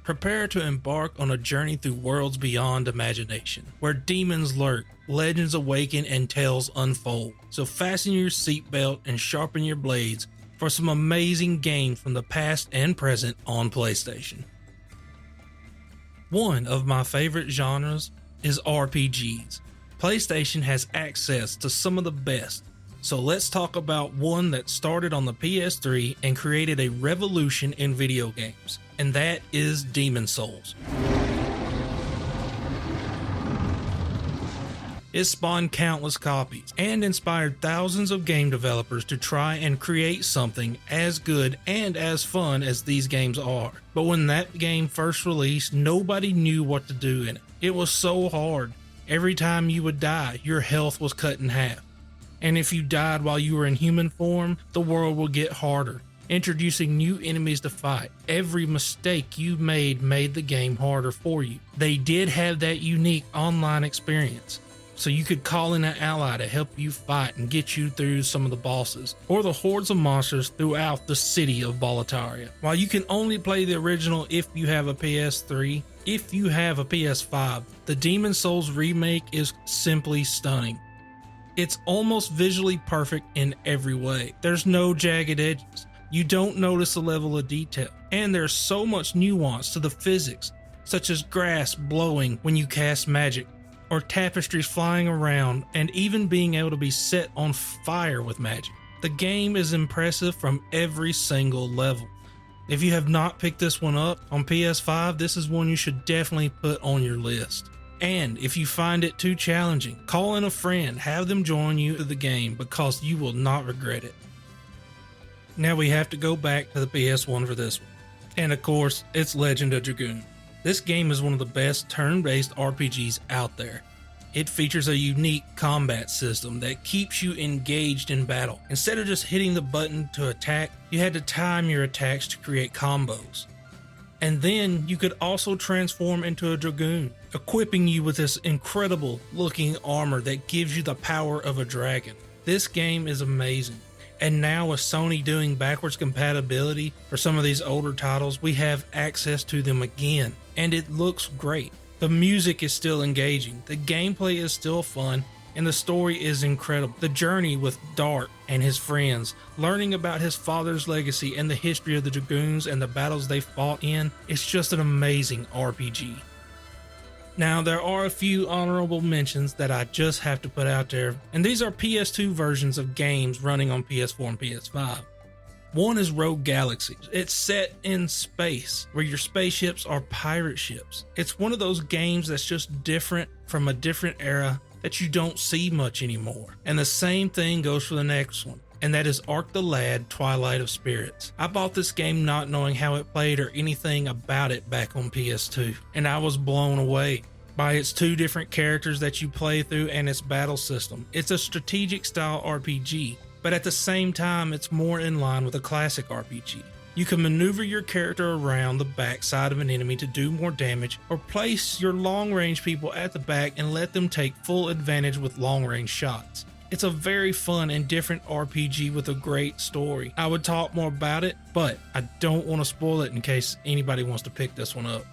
Prepare to embark on a journey through worlds beyond imagination, where demons lurk, legends awaken, and tales unfold. So fasten your seatbelt and sharpen your blades for some amazing games from the past and present on PlayStation. One of my favorite genres is RPGs. PlayStation has access to some of the best, so let's talk about one that started on the PS3 and created a revolution in video games, and that is Demon's Souls. It spawned countless copies and inspired thousands of game developers to try and create something as good and as fun as these games are. But when that game first released, nobody knew what to do in it. It was so hard. Every time you would die, your health was cut in half. And if you died while you were in human form, the world would get harder, introducing new enemies to fight. Every mistake you made the game harder for you. They did have that unique online experience, so you could call in an ally to help you fight and get you through some of the bosses, or the hordes of monsters throughout the city of Boletaria. While you can only play the original if you have a PS3, if you have a PS5, the Demon's Souls remake is simply stunning. It's almost visually perfect in every way. There's no jagged edges. You don't notice the level of detail, and there's so much nuance to the physics, such as grass blowing when you cast magic, or tapestries flying around, and even being able to be set on fire with magic. The game is impressive from every single level. If you have not picked this one up on PS5, this is one you should definitely put on your list. And if you find it too challenging, call in a friend, have them join you to the game, because you will not regret it. Now we have to go back to the PS1 for this one. And of course, it's Legend of Dragoon. This game is one of the best turn-based RPGs out there. It features a unique combat system that keeps you engaged in battle. Instead of just hitting the button to attack, you had to time your attacks to create combos. And then you could also transform into a dragoon, equipping you with this incredible looking armor that gives you the power of a dragon. This game is amazing. And now with Sony doing backwards compatibility for some of these older titles, we have access to them again, and it looks great. The music is still engaging, the gameplay is still fun, and the story is incredible. The journey with Dart and his friends, learning about his father's legacy and the history of the Dragoons and the battles they fought in, it's just an amazing RPG. Now, there are a few honorable mentions that I just have to put out there, and these are PS2 versions of games running on PS4 and PS5. One is Rogue Galaxy. It's set in space, where your spaceships are pirate ships. It's one of those games that's just different from a different era that you don't see much anymore. And the same thing goes for the next one, and that is Ark the Lad Twilight of Spirits. I bought this game not knowing how it played or anything about it back on PS2, and I was blown away by its two different characters that you play through and its battle system. It's a strategic style RPG, but at the same time it's more in line with a classic RPG. You can maneuver your character around the backside of an enemy to do more damage, or place your long-range people at the back and let them take full advantage with long-range shots. It's a very fun and different RPG with a great story. I would talk more about it, but I don't want to spoil it in case anybody wants to pick this one up.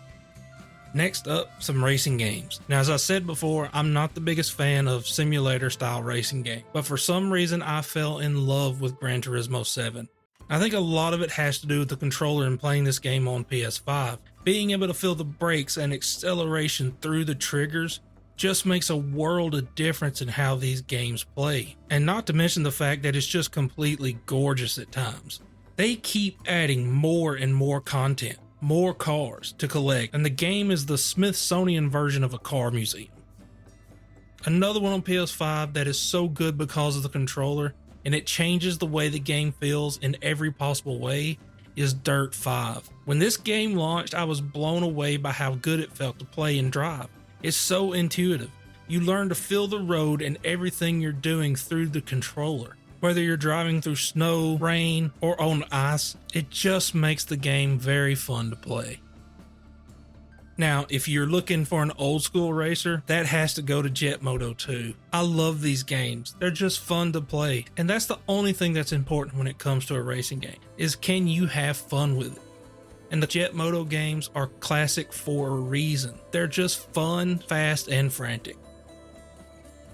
Next up, some racing games. Now, as I said before, I'm not the biggest fan of simulator style racing games, but for some reason I fell in love with Gran Turismo 7. I think a lot of it has to do with the controller and playing this game on PS5. Being able to feel the brakes and acceleration through the triggers just makes a world of difference in how these games play. And not to mention the fact that it's just completely gorgeous at times. They keep adding more and more content, more cars to collect, and the game is the Smithsonian version of a car museum. Another one on PS5 that is so good because of the controller, and it changes the way the game feels in every possible way, is Dirt 5. When this game launched, I was blown away by how good it felt to play and drive. It's so intuitive. You learn to feel the road and everything you're doing through the controller. Whether you're driving through snow, rain, or on ice, it just makes the game very fun to play. Now, if you're looking for an old school racer, that has to go to Jet Moto 2. I love these games. They're just fun to play. And that's the only thing that's important when it comes to a racing game, is can you have fun with it? And the Jet Moto games are classic for a reason. They're just fun, fast, and frantic.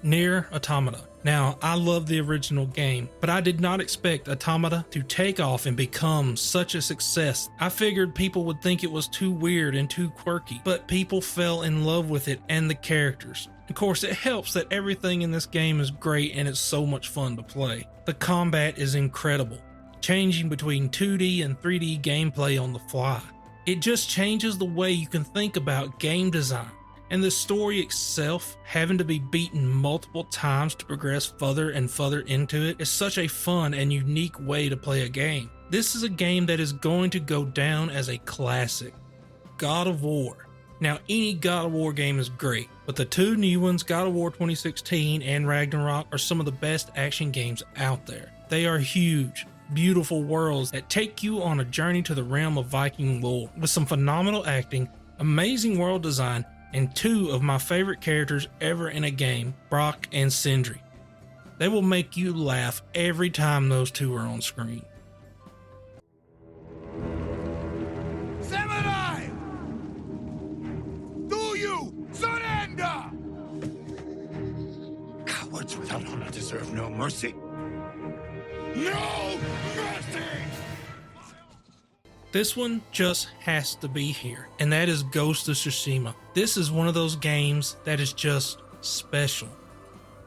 Nier Automata. Now, I love the original game, but I did not expect Automata to take off and become such a success. I figured people would think it was too weird and too quirky, but people fell in love with it and the characters. Of course, it helps that everything in this game is great and it's so much fun to play. The combat is incredible, changing between 2D and 3D gameplay on the fly. It just changes the way you can think about game design. And the story itself, having to be beaten multiple times to progress further and further into it, is such a fun and unique way to play a game. This is a game that is going to go down as a classic. God of War. Now, any God of War game is great, but the two new ones, God of War 2016 and Ragnarok, are some of the best action games out there. They are huge, beautiful worlds that take you on a journey to the realm of Viking lore, with some phenomenal acting, amazing world design, and two of my favorite characters ever in a game, Brock and Sindri. They will make you laugh every time those two are on screen. Samurai! Do you surrender? Cowards without honor deserve no mercy. No mercy! This one just has to be here, and that is Ghost of Tsushima. This is one of those games that is just special.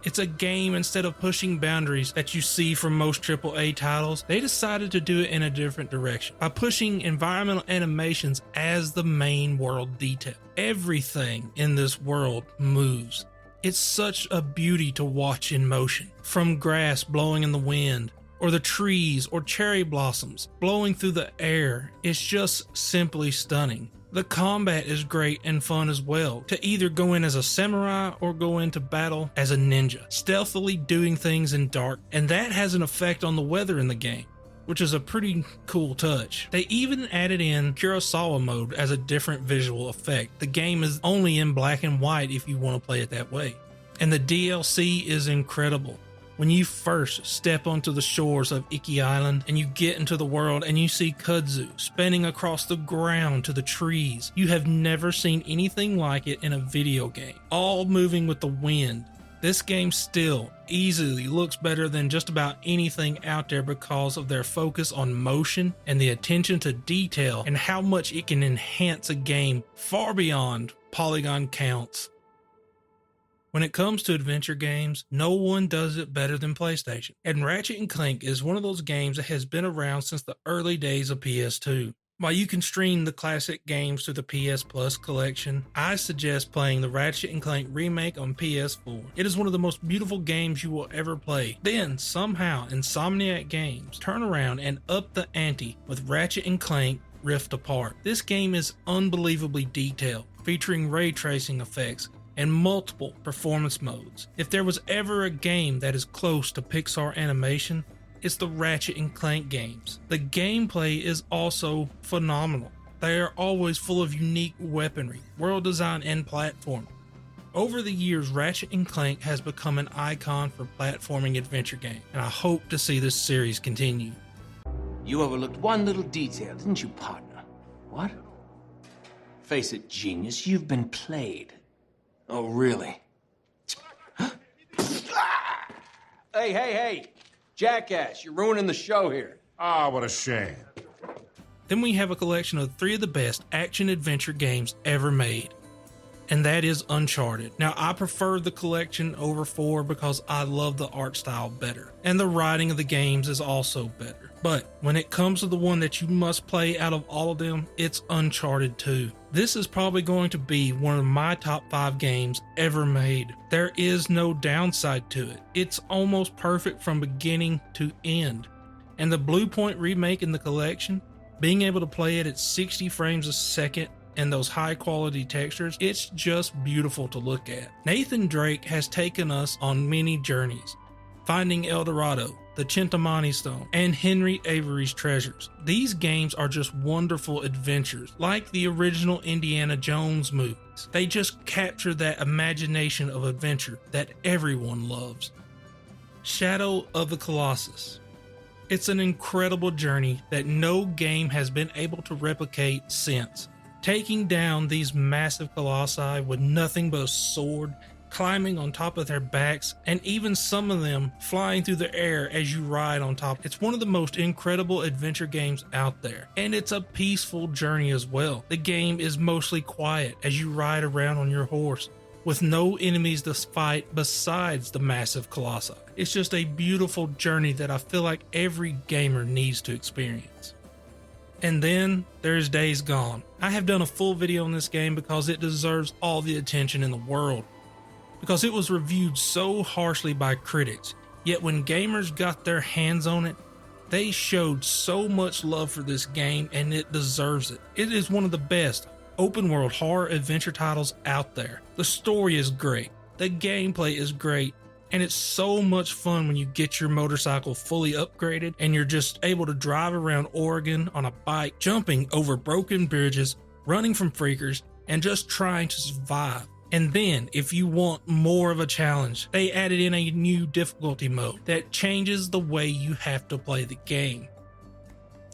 It's a game, instead of pushing boundaries that you see from most AAA titles, they decided to do it in a different direction by pushing environmental animations as the main world detail. Everything in this world moves. It's such a beauty to watch in motion, from grass blowing in the wind, or the trees or cherry blossoms blowing through the air. It's just simply stunning. The combat is great and fun as well, to either go in as a samurai or go into battle as a ninja, stealthily doing things in dark, and that has an effect on the weather in the game, which is a pretty cool touch. They even added in Kurosawa mode as a different visual effect. The game is only in black and white if you want to play it that way. And the DLC is incredible. When you first step onto the shores of Iki Island and you get into the world and you see kudzu spinning across the ground to the trees, you have never seen anything like it in a video game, all moving with the wind. This game still easily looks better than just about anything out there because of their focus on motion and the attention to detail and how much it can enhance a game far beyond polygon counts. When it comes to adventure games, no one does it better than PlayStation. And Ratchet & Clank is one of those games that has been around since the early days of PS2. While you can stream the classic games to the PS Plus collection, I suggest playing the Ratchet & Clank remake on PS4. It is one of the most beautiful games you will ever play. Then, somehow, Insomniac Games turn around and up the ante with Ratchet & Clank Rift Apart. This game is unbelievably detailed, featuring ray tracing effects, and multiple performance modes. If there was ever a game that is close to Pixar animation, it's the Ratchet & Clank games. The gameplay is also phenomenal. They are always full of unique weaponry, world design, and platforming. Over the years, Ratchet & Clank has become an icon for platforming adventure games, and I hope to see this series continue. You overlooked one little detail, didn't you, partner? What? Face it, genius, you've been played. Oh, really? Hey! Jackass, you're ruining the show here. Ah, what a shame. Then we have a collection of 3 of the best action-adventure games ever made, and that is Uncharted. Now, I prefer the collection over 4 because I love the art style better, and the writing of the games is also better. But when it comes to the one that you must play out of all of them, it's Uncharted 2. This is probably going to be one of my top 5 games ever made. There is no downside to it. It's almost perfect from beginning to end. And the Blue Point remake in the collection, being able to play it at 60 frames a second and those high quality textures, it's just beautiful to look at. Nathan Drake has taken us on many journeys, finding El Dorado, the Chintamani Stone, and Henry Avery's treasures. These games are just wonderful adventures, like the original Indiana Jones movies. They just capture that imagination of adventure that everyone loves. Shadow of the Colossus. It's an incredible journey that no game has been able to replicate since. Taking down these massive colossi with nothing but a sword, climbing on top of their backs, and even some of them flying through the air as you ride on top. It's one of the most incredible adventure games out there, and it's a peaceful journey as well. The game is mostly quiet as you ride around on your horse, with no enemies to fight besides the massive colossi. It's just a beautiful journey that I feel like every gamer needs to experience. And then there's Days Gone. I have done a full video on this game because it deserves all the attention in the world, because it was reviewed so harshly by critics, yet when gamers got their hands on it, they showed so much love for this game, and it deserves it. It is one of the best open world horror adventure titles out there. The story is great, the gameplay is great, and it's so much fun when you get your motorcycle fully upgraded and you're just able to drive around Oregon on a bike, jumping over broken bridges, running from freakers, and just trying to survive. And then, if you want more of a challenge, they added in a new difficulty mode that changes the way you have to play the game.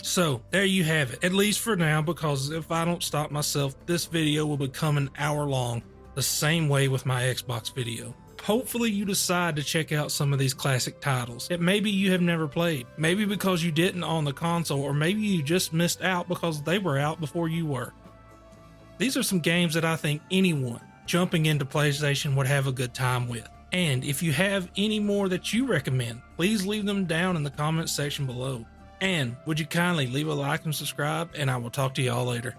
So, there you have it, at least for now, because if I don't stop myself, this video will become an hour long, the same way with my Xbox video. Hopefully you decide to check out some of these classic titles that maybe you have never played, maybe because you didn't on the console, or maybe you just missed out because they were out before you were. These are some games that I think anyone jumping into PlayStation would have a good time with. And if you have any more that you recommend, please leave them down in the comments section below. And would you kindly leave a like and subscribe, and I will talk to y'all later.